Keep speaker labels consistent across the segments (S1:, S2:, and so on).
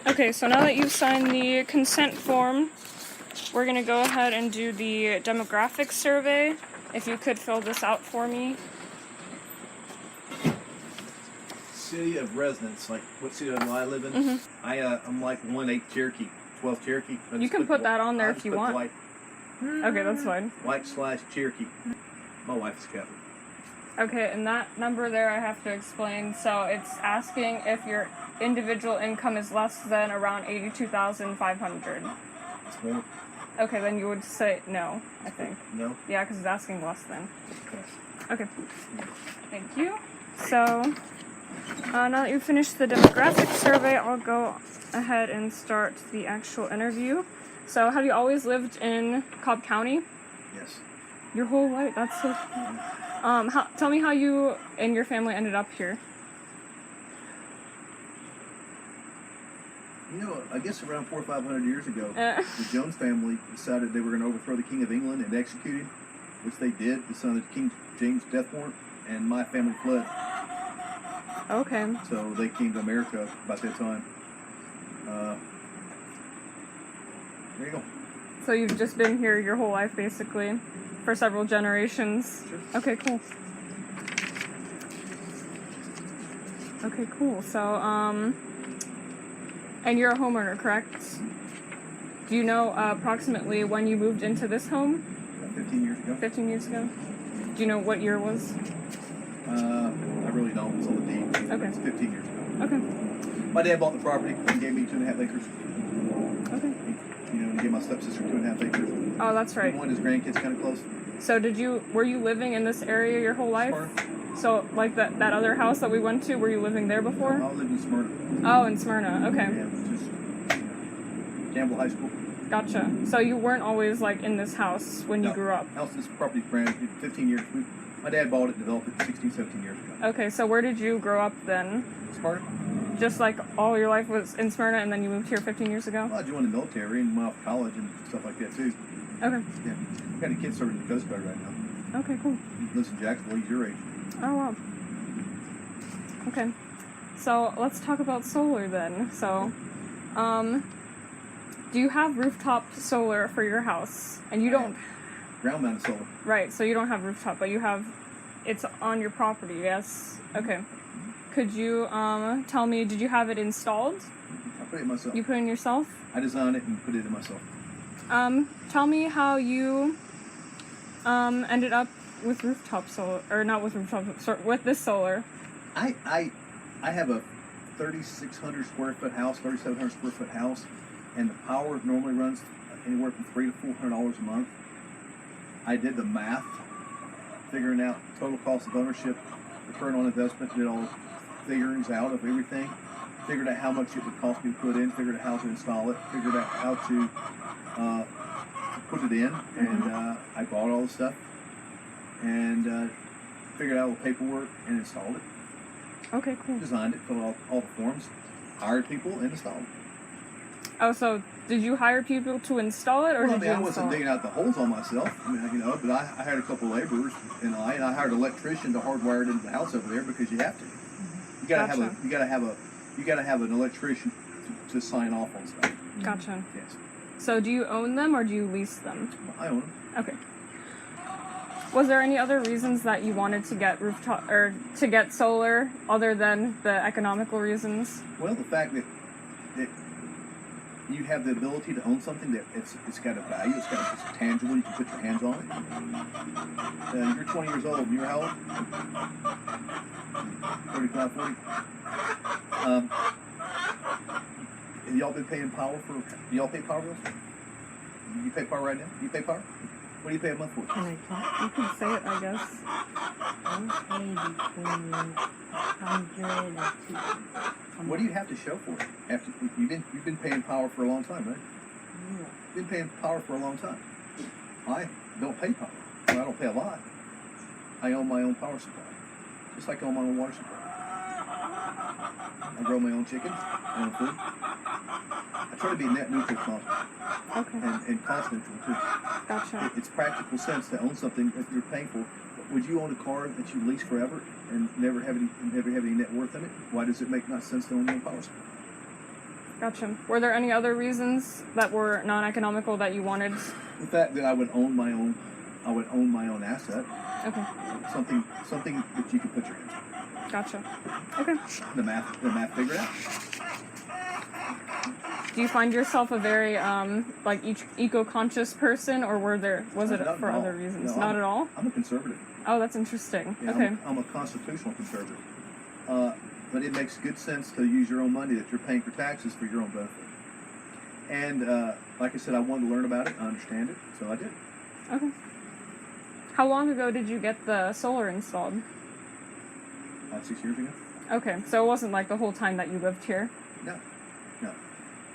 S1: Okay, so now that you've signed the consent form, we're going to go ahead and do the demographics survey. If you could fill this out for me.
S2: City of residence, like what city do I live in? I'm like 1/8 Cherokee, 12 Cherokee.
S1: You can put that on there if you want.
S2: White.
S1: Okay, that's fine.
S2: White/Cherokee. My wife's Catholic.
S1: Okay, and that number there I have to explain. So it's asking if your individual income is less than around $82,500.
S2: It's more.
S1: Okay, then you would say no, I think.
S2: No?
S1: Yeah, because it's asking less than.
S2: Okay.
S1: Okay. Thank you. So, now that you've finished the demographic survey, I'll go ahead and start the actual interview. So, have you always lived in Cobb County?
S2: Yes.
S1: Your whole life? That's so cool. Tell me how you and your family ended up here.
S2: You know, I guess around 400 or 500 years ago, the Jones family decided they were going to overthrow the King of England and execute him, which they did, the son of King James' death warrant, and my family fled.
S1: Okay.
S2: So they came to America about that time. There you go.
S1: So you've just been here your whole life, basically, for several generations.
S2: Sure.
S1: Okay, cool. Okay, cool. So, and you're a homeowner, correct? Do you know approximately when you moved into this home?
S2: 15 years ago.
S1: 15 years ago? Do you know what year it was?
S2: I really don't. It's on the deed.
S1: Okay.
S2: It's 15 years ago.
S1: Okay.
S2: My dad bought the property and gave me 2.5 acres.
S1: Okay.
S2: You know, he gave my stepsister 2.5 acres.
S1: Oh, that's right.
S2: He wanted his grandkids kind of close.
S1: So were you living in this area your whole life?
S2: Smyrna.
S1: So, like that other house that we went to, were you living there before?
S2: I lived in Smyrna.
S1: Oh, in Smyrna. Okay.
S2: Yeah, just Campbell High School.
S1: Gotcha. So you weren't always like in this house when you grew up?
S2: House, this property brand 15 years. My dad bought it and developed it 16, 17 years ago.
S1: Okay, so where did you grow up then?
S2: Smyrna.
S1: Just like all your life was in Smyrna and then you moved here 15 years ago?
S2: Well, I joined the military and went off to college and stuff like that too.
S1: Okay.
S2: Yeah. I've got a kid serving in the Coast Guard right now.
S1: Okay, cool.
S2: He lives in Jacksonville. He's your age.
S1: Oh, wow. Okay. So let's talk about solar then. So, do you have rooftop solar for your house? And you don't...
S2: Ground mounted solar.
S1: Right, so you don't have rooftop, but you have... It's on your property, yes? Okay. Could you tell me, did you have it installed?
S2: I put it in myself.
S1: You put it in yourself?
S2: I designed it and put it in myself.
S1: Tell me how you ended up with rooftop solar, or not with rooftop, sorry, with this solar.
S2: I have a 3,600 square foot house, 3,700 square foot house, and the power normally runs anywhere from $300 to $400 a month. I did the math, figuring out total cost of ownership, return on investment, did all the figurings out of everything, figured out how much it would cost me to put in, figured out how to install it, figured out how to put it in, and I bought all the stuff and figured out all the paperwork and installed it.
S1: Okay, cool.
S2: Designed it, filled out all the forms, hired people, and installed it.
S1: Oh, so did you hire people to install it, or did you
S2: I
S1: install
S2: wasn't
S1: it?
S2: digging out the holes on myself. I mean, you know, but I hired a couple laborers, and I hired an electrician to hardwire it into the house over there because you have to. You gotta have an electrician to sign off on stuff.
S1: Gotcha.
S2: Yes.
S1: So do you own them or do you lease them?
S2: I own them.
S1: Okay. Was there any other reasons that you wanted to get rooftop or to get solar other than the economical reasons?
S2: Well, the fact that you have the ability to own something that it's got a value, it's tangible, you can put your hands on it. You're 20 years old, and you're how old? 35, 40? Have y'all been paying power for, do y'all pay power bills? You pay power right now? You pay power? What do you pay a month for?
S1: Can I talk? You can say it, I guess.
S3: I pay between 100 and 200.
S2: What do you have to show for it? After you've been paying power for a long time, right?
S3: Yeah.
S2: You've been paying power for a long time. I don't pay power. Well, I don't pay a lot. I own my own power supply, just like I own my own water supply. I grow my own chickens, my own food. I try to be net neutral
S1: Okay.
S2: and cost neutral too.
S1: Gotcha.
S2: It's practical sense to own something that you're paying for. Would you own a car that you lease forever and never have any net worth in it? Why does it make not sense to own your own power supply?
S1: Gotcha. Were there any other reasons that were non-economical that you wanted?
S2: The fact that I would own my own asset,
S1: Okay.
S2: something that you could put your hands on.
S1: Gotcha. Okay.
S2: The math figure it out.
S1: Do you find yourself a very like eco-conscious person, or was it
S2: Not
S1: for
S2: at all.
S1: other reasons?
S2: No,
S1: Not at all.
S2: I'm a conservative.
S1: Oh, that's interesting.
S2: Yeah,
S1: Okay.
S2: I'm a constitutional conservative. But it makes good sense to use your own money that you're paying for taxes for your own benefit. And like I said, I wanted to learn about it and understand it, so I did.
S1: Okay. How long ago did you get the solar installed?
S2: 6 years ago.
S1: Okay, so it wasn't like the whole time that you lived here.
S2: No.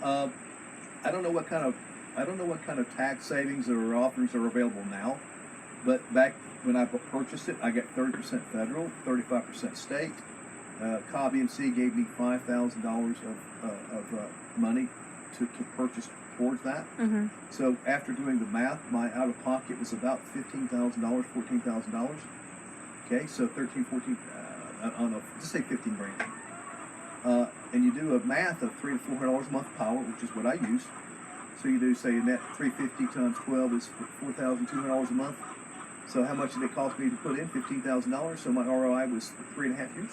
S2: I don't know what kind of tax savings or offers are available now, but back when I purchased it, I got 30% federal, 35% state. Cobb EMC gave me $5,000 of money to purchase towards that.
S1: Mm-hmm.
S2: So after doing the math, my out of pocket was about $15,000, $14,000. Okay, so 13, 14. I don't know, just say 15 grand. And you do a math of $300 to $400 a month power, which is what I use. So you do say a net 350 times 12 is $4,200 a month. So how much did it cost me to put in? $15,000. So my ROI was 3.5 years.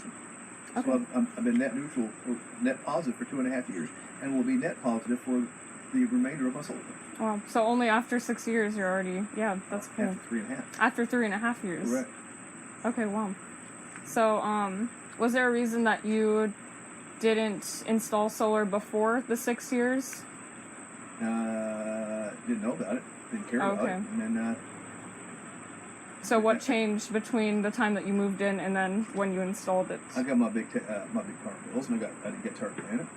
S1: Okay.
S2: So I've been net neutral or net positive for 2.5 years, and will be net positive for the remainder of my solar.
S1: Wow. So only after 6 years, you're already that's cool.
S2: After 3.5.
S1: After 3.5 years.
S2: Correct.
S1: Okay. Wow. So was there a reason that you didn't install solar before the 6 years?
S2: Didn't know about it. Didn't care about it. And then.
S1: So what changed between the time that you moved in and then when you installed it?
S2: I got my big power bills, and I didn't get tired of paying it.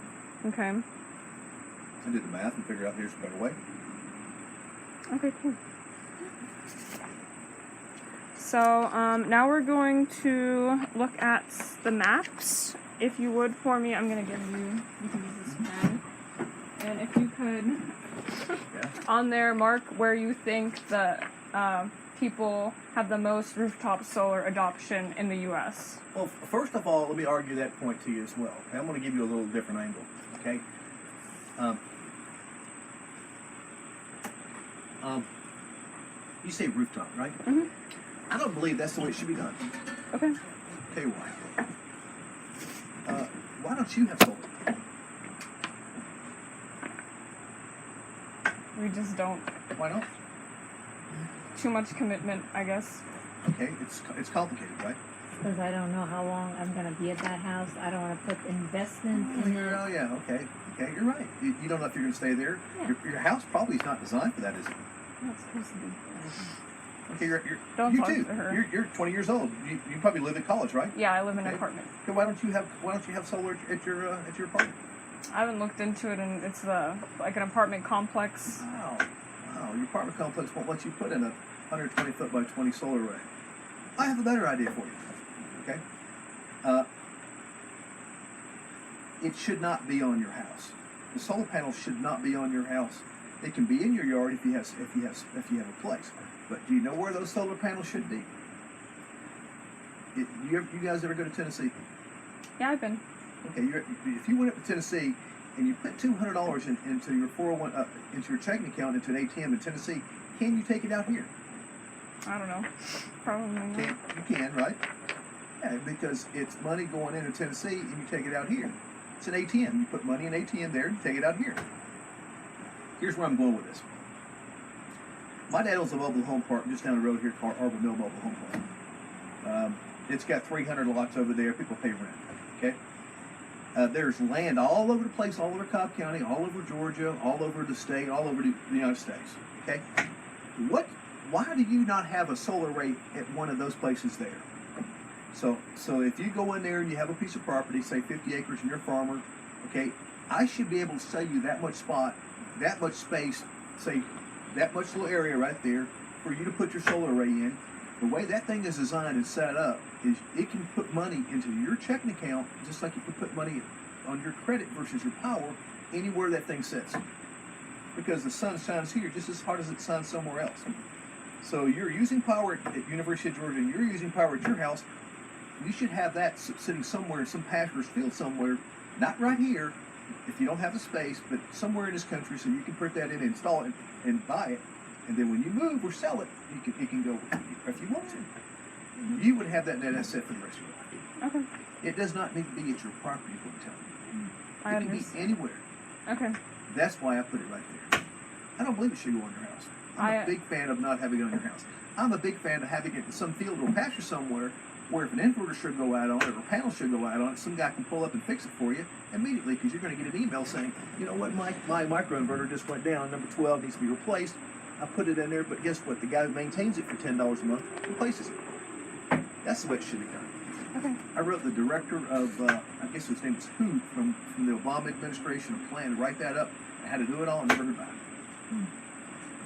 S1: Okay.
S2: I did the math and figured out here's a better way.
S1: Okay, cool. So now we're going to look at the maps. If you would for me, I'm going to give you can use this pen. And if you could, on there, mark where you think the people have the most rooftop solar adoption in the U.S.
S2: Well, first of all, let me argue that point to you as well. Okay? I'm going to give you a little different angle. Okay. You say rooftop, right?
S1: Mm-hmm.
S2: I don't believe that's the way it should be done.
S1: Okay.
S2: Okay, why? Why don't you have solar?
S1: We just don't.
S2: Why not?
S1: Too much commitment, I guess.
S2: Okay, it's complicated, right?
S3: Because I don't know how long I'm going to be at that house. I don't want to put investment in it.
S2: Oh, yeah, okay, you're right. You don't know if you're going to stay there.
S3: Yeah.
S2: Your house probably is not designed for that, is it?
S3: Not supposed to be.
S2: Okay,
S1: Don't
S2: you
S1: talk
S2: too.
S1: to her.
S2: You're 20 years old. You probably live in college, right?
S1: Yeah, I live in an
S2: Okay.
S1: apartment.
S2: Okay, why don't you have solar at your apartment?
S1: I haven't looked into it, and it's like an apartment complex.
S2: Wow, your apartment complex won't let you put in a 120 foot by 20 solar array. I have a better idea for you. Okay, it should not be on your house. The solar panels should not be on your house. It can be in your yard if you have a place. But do you know where those solar panels should be? You guys ever go to Tennessee?
S1: Yeah, I've been.
S2: Okay, if you went up to Tennessee and you put $200 into your 401 into your checking account into an ATM in Tennessee, can you take it out here?
S1: I don't know. Probably not.
S2: You can, right? Yeah, because it's money going into Tennessee and you take it out here. It's an ATM. You put money in an ATM there and take it out here. Here's where I'm going with this. My dad owns a mobile home park just down the road here called Arbor Mill Mobile Home Park. It's got 300 lots over there. People pay rent. Okay. There's land all over the place, all over Cobb County, all over Georgia, all over the state, all over the United States. Okay. Why do you not have a solar array at one of those places there? So if you go in there and you have a piece of property, say 50 acres, and you're a farmer, okay, I should be able to sell you that much spot, that much space, say that much little area right there for you to put your solar array in. The way that thing is designed and set up is it can put money into your checking account just like you can put money on your credit versus your power anywhere that thing sits. Because the sun shines here just as hard as it shines somewhere else. So you're using power at University of Georgia, and you're using power at your house. You should have that sitting somewhere in some pasturous field somewhere, not right here, if you don't have the space, but somewhere in this country, so you can put that in, install it, and buy it, and then when you move or sell it, it can go with you if you want to. You would have that net asset for the rest of your life.
S1: Okay.
S2: It does not need to be at your property, is what I'm telling you.
S1: I
S2: It can be
S1: understand.
S2: anywhere.
S1: Okay.
S2: That's why I put it right there. I don't believe it should go on your house. I'm a big fan of not having it on your house. I'm a big fan of having it in some field or pasture somewhere where if an inverter should go out on it or a panel should go out on it, some guy can pull up and fix it for you immediately, because you're going to get an email saying, you know what, my microinverter just went down, number 12 needs to be replaced. I put it in there, but guess what? The guy who maintains it for $10 a month replaces it. That's the way it should be done.
S1: Okay.
S2: I wrote the director of, I guess his name was Who, from the Obama administration, a plan to write that up. I had to do it all and never heard about it.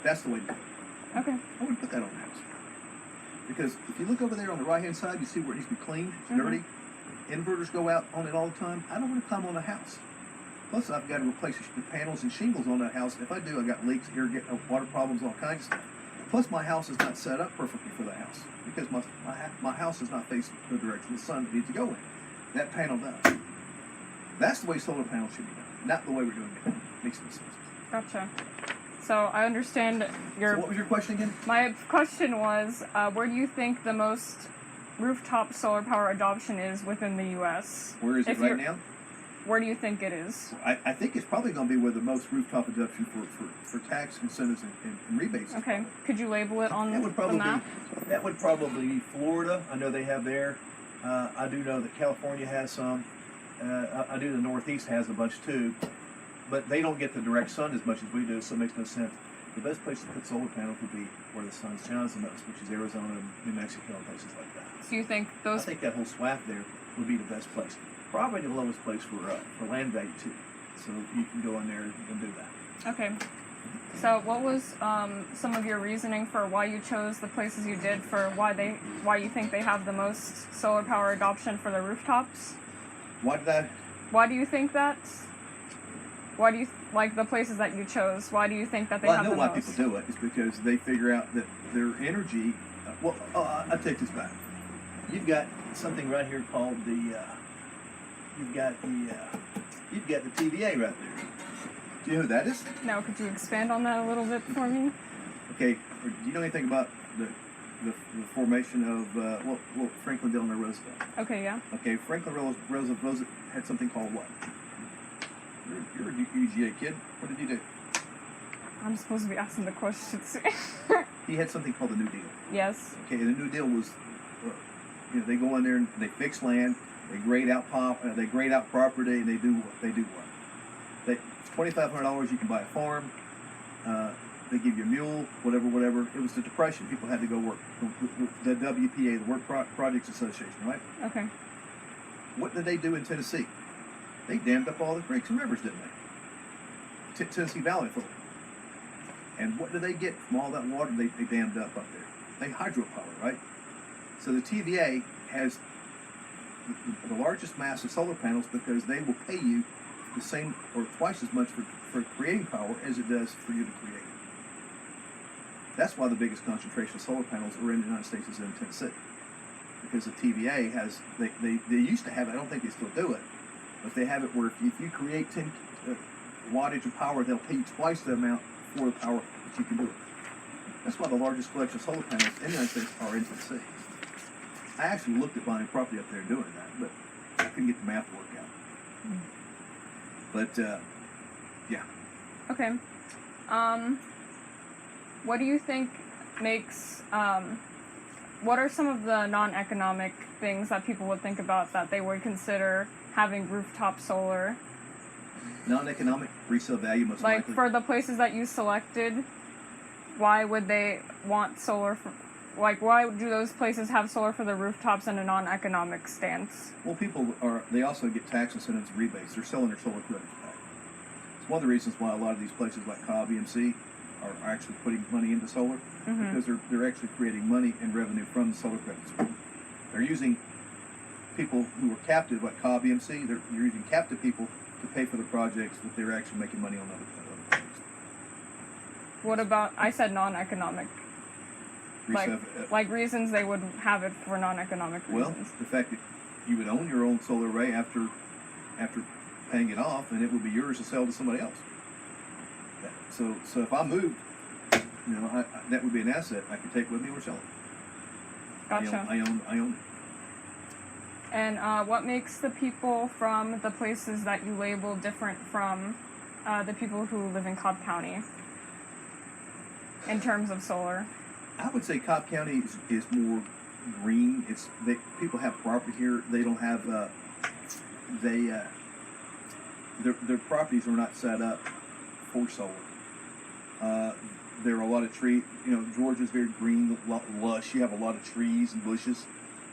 S2: That's the way to do it.
S1: Okay.
S2: I wouldn't put that on the house. Because if you look over there on the right-hand side, you see where it needs to be cleaned, it's dirty. Inverters go out on it all the time. I don't want to climb on a house. Plus, I've got to replace the panels and shingles on that house. And if I do, I got leaks, water problems, all kinds of stuff. Plus, my house is not set up perfectly for the house, because my house does not face the direction the sun needs to go in. That panel does. That's the way solar panels should be done, not the way we're doing it. Makes no sense.
S1: Gotcha. So I understand your.
S2: So what was your question again?
S1: My question was, where do you think the most rooftop solar power adoption is within the U.S.?
S2: Where is it right now?
S1: Where do you think it is?
S2: I think it's probably going to be where the most rooftop adoption for tax incentives and rebates.
S1: Okay. Could you label it on the map?
S2: That would probably be Florida. I know they have there. I do know that California has some. I do the Northeast has a bunch too. But they don't get the direct sun as much as we do, so it makes no sense. The best place to put solar panels would be where the sun shines the most, which is Arizona, New Mexico, and places like that.
S1: So you think
S2: I
S1: those?
S2: think that whole swath there would be the best place. Probably the lowest place for land value too. So you can go in there and do that.
S1: Okay. So what was some of your reasoning for why you chose the places you did for why you think they have the most solar power adoption for the rooftops?
S2: Why
S1: do you think that? Why do you like the places that you chose? Why do you think that they have the most?
S2: I know why people do it. It's because they figure out that their energy. I'll take this back. You've got something right here called the. You've got the TVA right there. Do you know who that is?
S1: No, could you expand on that a little bit for me?
S2: Okay. Do you know anything about the formation of Franklin Delano Roosevelt?
S1: Okay, yeah.
S2: Okay, Franklin Roosevelt had something called what? You're a UGA kid. What did he do?
S1: I'm supposed to be asking the questions.
S2: He had something called the New Deal.
S1: Yes.
S2: Okay, the New Deal was, they go in there and they fix land, they grade out property, and they do what? $2,500 you can buy a farm. They give you a mule, whatever. It was the Depression. People had to go work. The WPA, the Work Projects Association, right?
S1: Okay.
S2: What did they do in Tennessee? They dammed up all the creeks and rivers, didn't they? Tennessee Valley Authority. And what do they get from all that water they dammed up there? They hydropower, right? So the TVA has the largest mass of solar panels because they will pay you the same or twice as much for creating power as it does for you to create. That's why the biggest concentration of solar panels are in the United States is in Tennessee. Because the TVA has, they used to have it, I don't think they still do it, but they have it where if you create 10 wattage of power, they'll pay you twice the amount for the power that you can do it. That's why the largest collection of solar panels in the United States are in Tennessee. I actually looked at buying property up there doing that, but I couldn't get the math to work out. But, yeah.
S1: Okay. What do you think makes, what are some of the non-economic things that people would think about that they would consider having rooftop solar?
S2: Non-economic resale value most likely.
S1: Like for the places that you selected, why would they want solar for, why do those places have solar for the rooftops in a non-economic stance?
S2: Well, they also get tax incentives and rebates. They're selling their solar credits back. It's one of the reasons why a lot of these places like Cobb, EMC, are actually putting money into solar, because they're actually creating money and revenue from the solar credits. They're using people who are captive, like Cobb, EMC, they're using captive people to pay for the projects that they're actually making money on other projects.
S1: What about, I said non-economic. Like reasons they would have it for non-economic reasons.
S2: Well, the fact that you would own your own solar array after paying it off, and it would be yours to sell to somebody else. So if I moved, that would be an asset I could take with me or sell it.
S1: Gotcha.
S2: I own it.
S1: And what makes the people from the places that you label different from the people who live in Cobb County in terms of solar?
S2: I would say Cobb County is more green. People have property here. They don't have their properties are not set up for solar. There are a lot of trees. Georgia's very green, lush. You have a lot of trees and bushes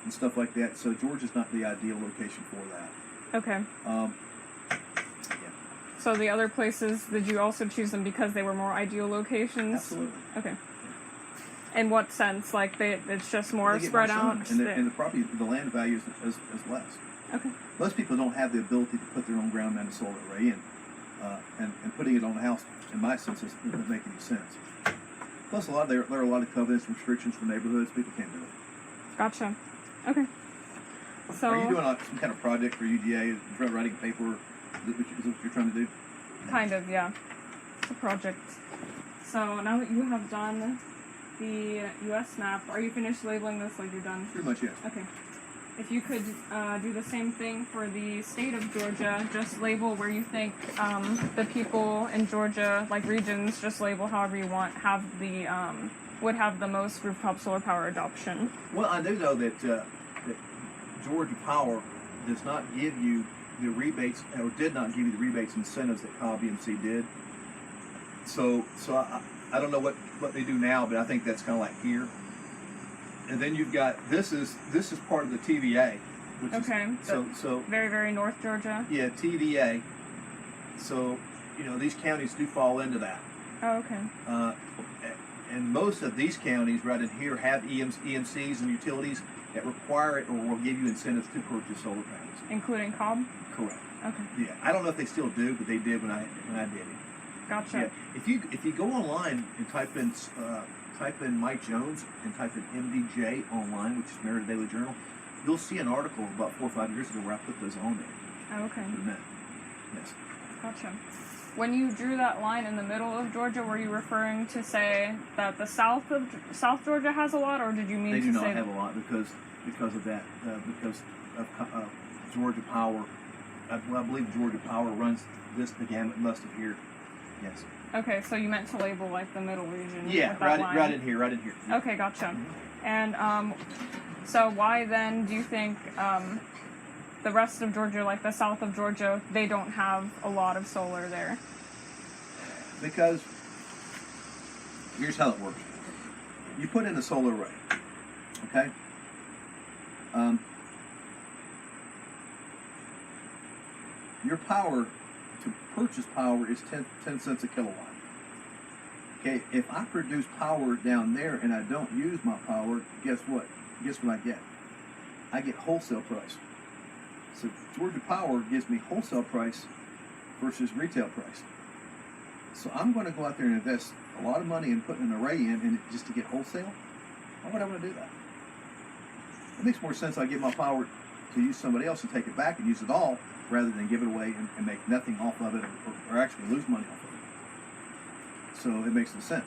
S2: and stuff like that. So Georgia's not the ideal location for that.
S1: Okay.
S2: Yeah.
S1: So the other places, did you also choose them because they were more ideal locations?
S2: Absolutely.
S1: Okay. In what sense? Like it's just more
S2: They get
S1: spread
S2: more
S1: out?
S2: sun, and the property, the land value is less.
S1: Okay.
S2: Most people don't have the ability to put their own ground mounted solar array in, and putting it on a house, in my sense, doesn't make any sense. Plus, there are a lot of covenants and restrictions for neighborhoods. People can't do it.
S1: Gotcha. Okay. So
S2: Are you doing some kind of project for UGA? Writing paper? Is what you're trying to do?
S1: kind of, yeah. It's a project. So now that you have done the U.S. map, are you finished labeling this? Like you're done?
S2: Pretty much, yes.
S1: Okay. If you could do the same thing for the state of Georgia, just label where you think the people in Georgia, like regions, just label however you want, would have the most rooftop solar power adoption.
S2: Well, I do know that Georgia Power does not give you the rebates, or did not give you the rebates and incentives that Cobb EMC did. So I don't know what they do now, but I think that's kind of like here. And then you've got this is part of the TVA, which
S1: Okay.
S2: is so
S1: Very, very North Georgia.
S2: yeah, TVA. So these counties do fall into that.
S1: Oh, okay.
S2: And most of these counties right in here have EMCs and utilities that require it or will give you incentives to purchase solar panels.
S1: Including Cobb?
S2: Correct.
S1: Okay.
S2: Yeah, I don't know if they still do, but they did when I did it.
S1: Gotcha.
S2: Yeah, if you go online and type in Mike Jones and type in MDJ online, which is American Daily Journal, you'll see an article about 4 or 5 years ago where I put those on there.
S1: Oh, okay.
S2: Yes.
S1: Gotcha. When you drew that line in the middle of Georgia, were you referring to say that the South Georgia has a lot, or did you mean
S2: They
S1: to
S2: do
S1: say
S2: not have a lot because of that, because of Georgia Power. I believe Georgia Power runs the gamut must of here. Yes.
S1: Okay, so you meant to label like the middle region.
S2: Yeah,
S1: with that line.
S2: right in here. Yeah.
S1: Okay, gotcha.
S2: Mm-hmm.
S1: And so why then do you think the rest of Georgia, like the south of Georgia, they don't have a lot of solar there?
S2: Because here's how it works. You put in a solar array, okay? Your power, to purchase power, is 10 cents a kilowatt. Okay, if I produce power down there and I don't use my power, guess what? Guess what I get? I get wholesale price. So Georgia Power gives me wholesale price versus retail price. So I'm going to go out there and invest a lot of money in putting an array in and just to get wholesale. Why would I want to do that? It makes more sense I give my power to use somebody else and take it back and use it all rather than give it away and make nothing off of it or actually lose money off of it. So it makes some sense.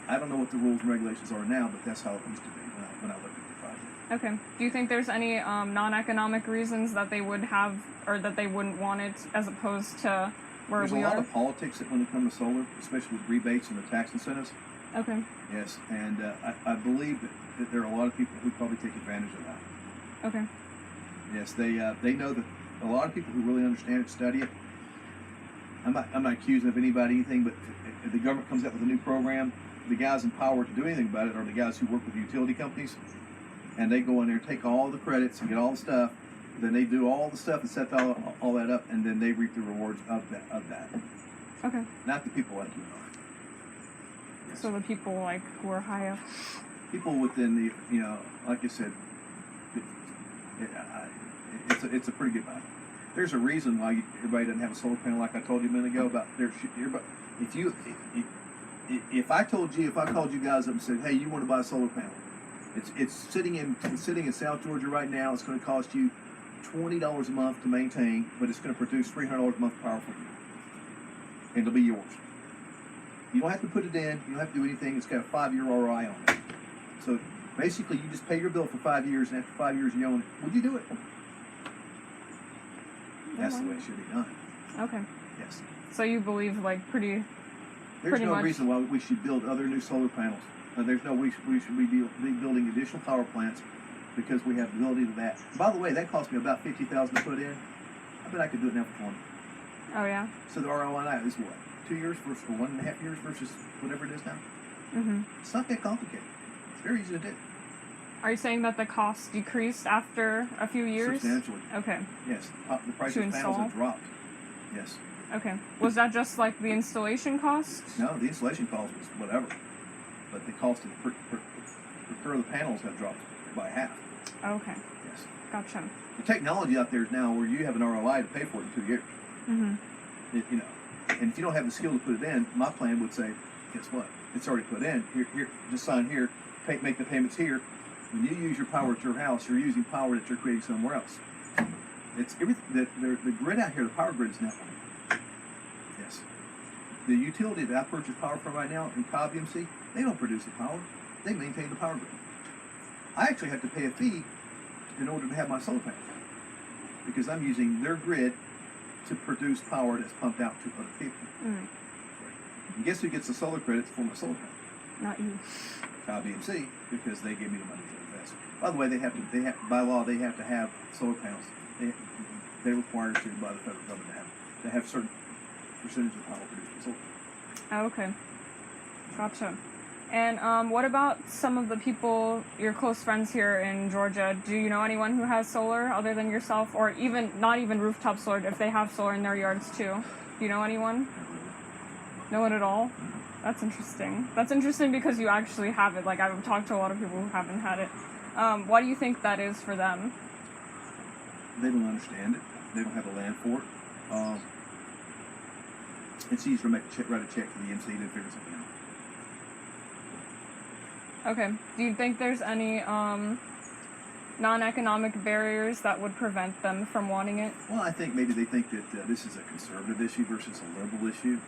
S2: I don't know what the rules and regulations are now, but that's how it used to be when I looked at the project.
S1: Okay. Do you think there's any non-economic reasons that they would have or that they wouldn't want it as opposed to where
S2: There's
S1: we
S2: a lot
S1: are?
S2: of politics when it comes to solar, especially with rebates and the tax incentives.
S1: Okay.
S2: Yes, and I believe that there are a lot of people who probably take advantage of that.
S1: Okay.
S2: Yes, they know that a lot of people who really understand it, study it. I'm not accusing of anybody anything, but if the government comes out with a new program, the guys in power to do anything about it are the guys who work with utility companies, and they go in there and take all the credits and get all the stuff. Then they do all the stuff and set all that up, and then they reap the rewards of that.
S1: Okay.
S2: Not the people like you and I. Yes.
S1: So the people like who are high up.
S2: People within the, like I said, it's a pretty good buy. There's a reason why everybody doesn't have a solar panel, like I told you a minute ago about if I called you guys up and said, hey, you want to buy a solar panel? It's sitting in South Georgia right now. It's going to cost you $20 a month to maintain, but it's going to produce $300 a month of power for you, and it'll be yours. You don't have to put it in. You don't have to do anything. It's got a 5-year ROI on it. So basically, you just pay your bill for 5 years, and after 5 years, you own it. Would you do it? That's the way it should be done.
S1: Okay.
S2: Yes.
S1: So you believe like
S2: There's
S1: pretty
S2: no
S1: much.
S2: reason why we should build other new solar panels. There's no we should be building additional power plants because we have the ability to that. By the way, that cost me about $50,000 to put in. I bet I could do it now for 20.
S1: Oh yeah.
S2: So the ROI on that is what? 2 years versus 1.5 years versus whatever it is now.
S1: Mhm.
S2: It's not that complicated. It's very easy to do.
S1: Are you saying that the cost decreased after a few years?
S2: Substantially.
S1: Okay.
S2: Yes. The price
S1: To
S2: of panels
S1: install?
S2: have dropped. Yes.
S1: Okay. Was that just like the installation cost?
S2: No, the installation cost was whatever, but the cost of procure the panels have dropped by half.
S1: Okay.
S2: Yes.
S1: Gotcha.
S2: The technology out there is now where you have an ROI to pay for it in 2 years.
S1: Mhm.
S2: You know, and if you don't have the skill to put it in, my plan would say, guess what? It's already put in. Here, just sign here. Make the payments here. When you use your power at your house, you're using power that you're creating somewhere else. It's everything. The grid out here, the power grid is network. Yes. The utility that I purchase power from right now in Cobb EMC, they don't produce the power. They maintain the power grid. I actually have to pay a fee in order to have my solar panels because I'm using their grid to produce power that's pumped out to other people.
S1: Mm.
S2: And guess who gets the solar credits for my solar panel?
S1: Not you.
S2: Cobb EMC, because they give me the money to invest. By the way, by law they have to have solar panels. They're required to by the federal government to have certain percentage of power produced from solar.
S1: Oh, okay. Gotcha. And what about some of the people, your close friends here in Georgia? Do you know anyone who has solar other than yourself, or even not even rooftop solar? If they have solar in their yards too, do you know anyone? No one at all. That's interesting. That's interesting because you actually have it. Like I've talked to a lot of people who haven't had it. Why do you think that is for them?
S2: They don't understand it. They don't have a land for it. It's easier to write a check to the EMC than figure something out.
S1: Okay. Do you think there's any non-economic barriers that would prevent them from wanting it?
S2: Well, I think maybe they think that this is a conservative issue versus a liberal issue.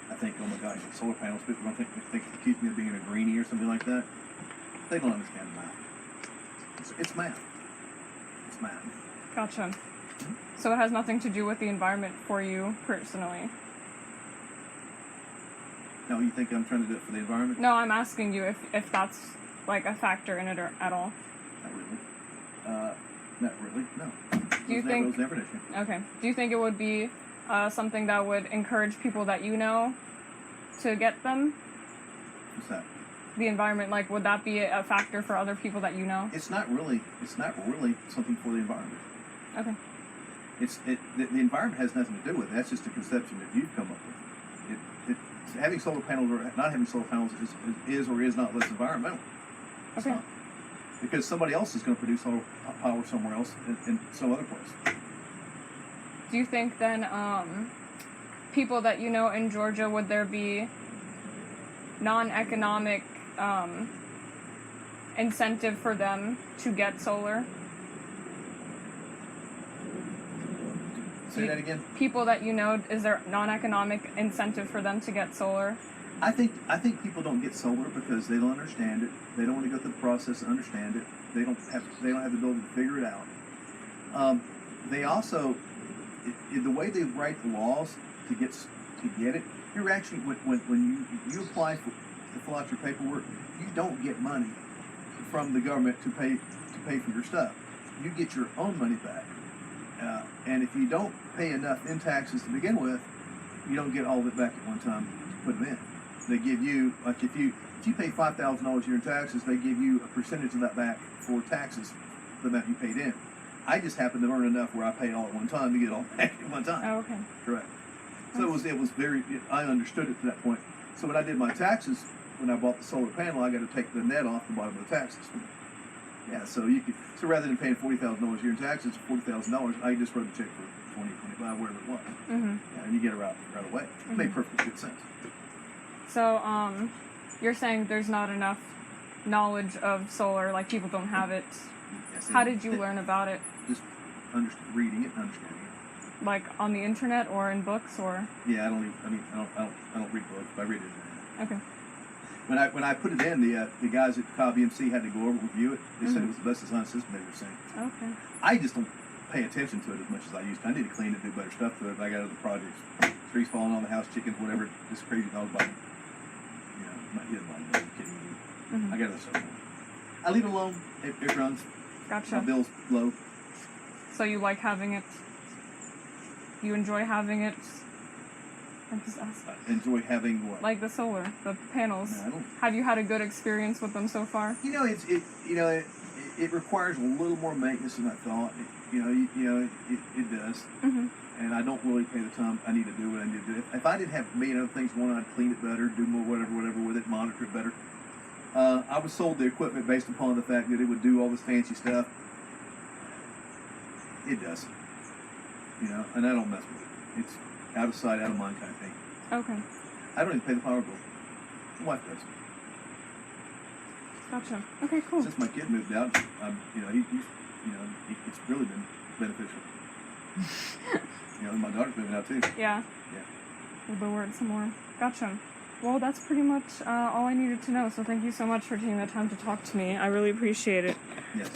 S2: I think, oh my gosh, solar panels, people don't think accuse me of being a greenie or something like that. They don't understand math. It's math. It's math.
S1: Gotcha. So it has nothing to do with the environment for you personally?
S2: No, you think I'm trying to do it for the environment?
S1: No, I'm asking you if that's like a factor in it or at all.
S2: Not really. Not really, no.
S1: Do you think...
S2: It was never an issue.
S1: Okay. Do you think it would be something that would encourage people that you know to get them?
S2: What's that?
S1: The environment, like, would that be a factor for other people that you know?
S2: It's not really something for the environment.
S1: Okay.
S2: The environment has nothing to do with it. That's just a conception that you've come up with. Having solar panels or not having solar panels is or is not less environmental. It's
S1: Okay.
S2: not. Because somebody else is going to produce solar power somewhere else in some other place.
S1: Do you think then people that you know in Georgia, would there be non-economic incentive for them to get solar?
S2: Say that again.
S1: People that you know, is there non-economic incentive for them to get solar?
S2: I think people don't get solar because they don't understand it. They don't want to go through the process and understand it. They don't have the ability to figure it out. They also, the way they write the laws to get it, you're actually when you apply to fill out your paperwork, you don't get money from the government to pay for your stuff. You get your own money back. And if you don't pay enough in taxes to begin with, you don't get all of it back at one time to put them in. They give you, like if you pay $5,000 a year in taxes, they give you a percentage of that back for taxes, the amount you paid in. I just happen to earn enough where I pay all at one time to get all back at one time.
S1: Oh, okay.
S2: Correct. So it was very, I understood it to that point. So when I did my taxes, when I bought the solar panel, I got to take the net off the bottom of the taxes. Yeah, so rather than paying $40,000 a year in taxes, $40,000, I just wrote a check for 20, 25, whatever it was.
S1: Mm-hmm.
S2: Yeah, and you get it right away. It made perfectly good sense.
S1: So, you're saying there's not enough knowledge of solar, like people don't have it.
S2: Yes,
S1: How did you learn about it?
S2: Just reading it and understanding it.
S1: Like on the internet or in books or?
S2: Yeah, I don't read books, but I read it.
S1: Okay.
S2: When I put it in, the guys at Cobb EMC had to go over and review it. They said it was the best design system they've ever seen.
S1: Okay.
S2: I just don't pay attention to it as much as I used to. I need to clean it, do better stuff to it. But I got other projects, trees falling on the house, chickens, whatever. This crazy dog biting. You know, my kid biting. Are you kidding me? I got other stuff. I leave it alone. It runs.
S1: Gotcha.
S2: My bill's low.
S1: So you like having it? You enjoy having it? I'm just asking.
S2: Enjoy having what?
S1: Like the solar, the panels.
S2: No, I don't.
S1: Have you had a good experience with them so far?
S2: You know, it requires a little more maintenance than I thought. It does. And I don't really pay the time I need to do what I need to do. If I didn't have a million other things going on, I'd clean it better, do more whatever with it, monitor it better. I was sold the equipment based upon the fact that it would do all this fancy stuff. It does. You know, and I don't mess with it. It's out of sight, out of mind kind of thing.
S1: Okay.
S2: I don't even pay the power bill. My wife does.
S1: Gotcha. Okay, cool.
S2: Since my kid moved out, it's really been beneficial. My daughter's moving out too.
S1: Yeah.
S2: Yeah.
S1: We'll lower it some more. Gotcha. Well, that's pretty much all I needed to know, so thank you so much for taking the time to talk to me. I really appreciate it.
S2: Yes.